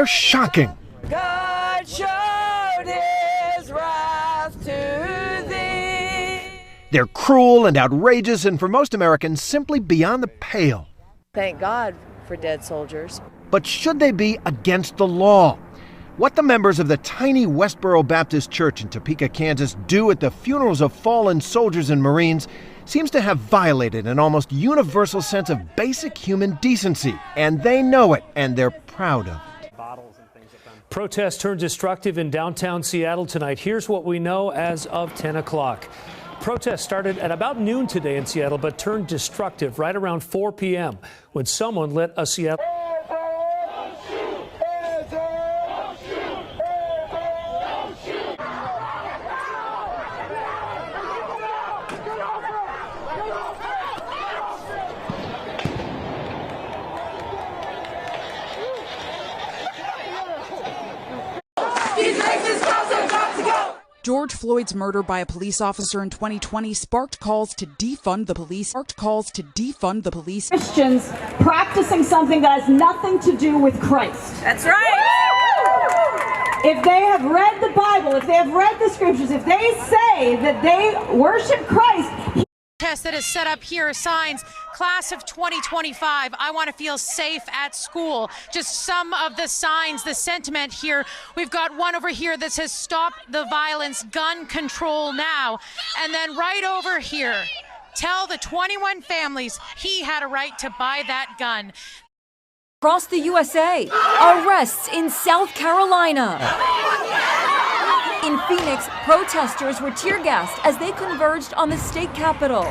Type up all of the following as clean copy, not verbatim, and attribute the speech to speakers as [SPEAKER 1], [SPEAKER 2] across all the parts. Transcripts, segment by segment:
[SPEAKER 1] They're shocking.
[SPEAKER 2] God showed his wrath to thee.
[SPEAKER 1] They're cruel and outrageous, and for most Americans, simply beyond the pale.
[SPEAKER 2] Thank God for dead soldiers.
[SPEAKER 1] But should they be against the law? What the members of the tiny Westboro Baptist Church in Topeka, Kansas do at the funerals of fallen soldiers and Marines seems to have violated an almost universal sense of basic human decency. And they know it, and they're proud of it.
[SPEAKER 3] Protests turned destructive in downtown Seattle tonight. Here's what we know as of 10 o'clock. Protests started at about noon today in Seattle, but turned destructive right around 4 p.m. when someone lit a Seattle.
[SPEAKER 4] George Floyd's murder by a police officer in 2020 sparked calls to defund the police.
[SPEAKER 5] Christians practicing something that has nothing to do with Christ.
[SPEAKER 2] That's right.
[SPEAKER 5] If they have read the Bible, if they have read the scriptures, if they say that they worship Christ.
[SPEAKER 6] Test that is set up here, signs, class of 2025, I want to feel safe at school. Just some of the signs, the sentiment here. We've got one over here that says stop the violence, gun control now. And then right over here, tell the 21 families he had a right to buy that gun.
[SPEAKER 7] Across the USA, arrests in South Carolina. In Phoenix, protesters were tear gassed as they converged on the state capitol.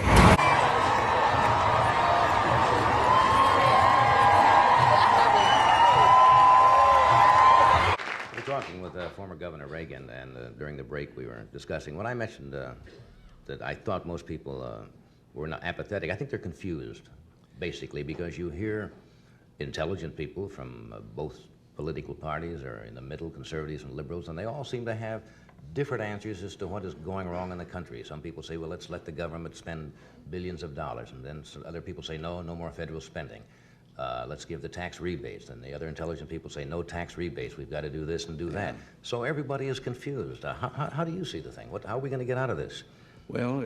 [SPEAKER 8] We're talking with former Governor Reagan, and during the break we were discussing, when I mentioned that I thought most people were not apathetic, I think they're confused, basically, because you hear intelligent people from both political parties or in the middle, conservatives and liberals, and they all seem to have different answers as to what is going wrong in the country. Some people say, well, let's let the government spend billions of dollars, and then some other people say, no more federal spending. Let's give the tax rebates. And the other intelligent people say, no tax rebates, we've got to do this and do that. So everybody is confused. How do you see the thing? How are we going to get out of this?
[SPEAKER 9] Well,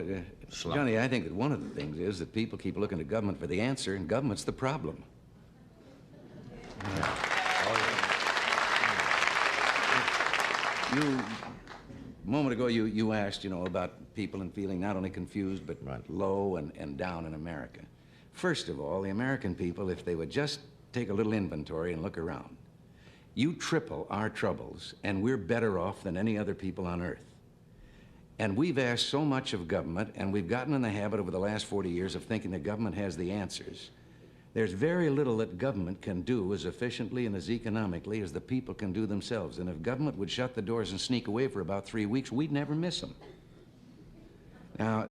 [SPEAKER 9] Johnny, I think that one of the things is that people keep looking to government for the answer, and government's the problem. A moment ago, you asked, about people and feeling not only confused, but low and down in America. First of all, the American people, if they would just take a little inventory and look around, you triple our troubles, and we're better off than any other people on earth. And we've asked so much of government, and we've gotten in the habit over the last 40 years of thinking that government has the answers. There's very little that government can do as efficiently and as economically as the people can do themselves. And if government would shut the doors and sneak away for about 3 weeks, we'd never miss them. Now,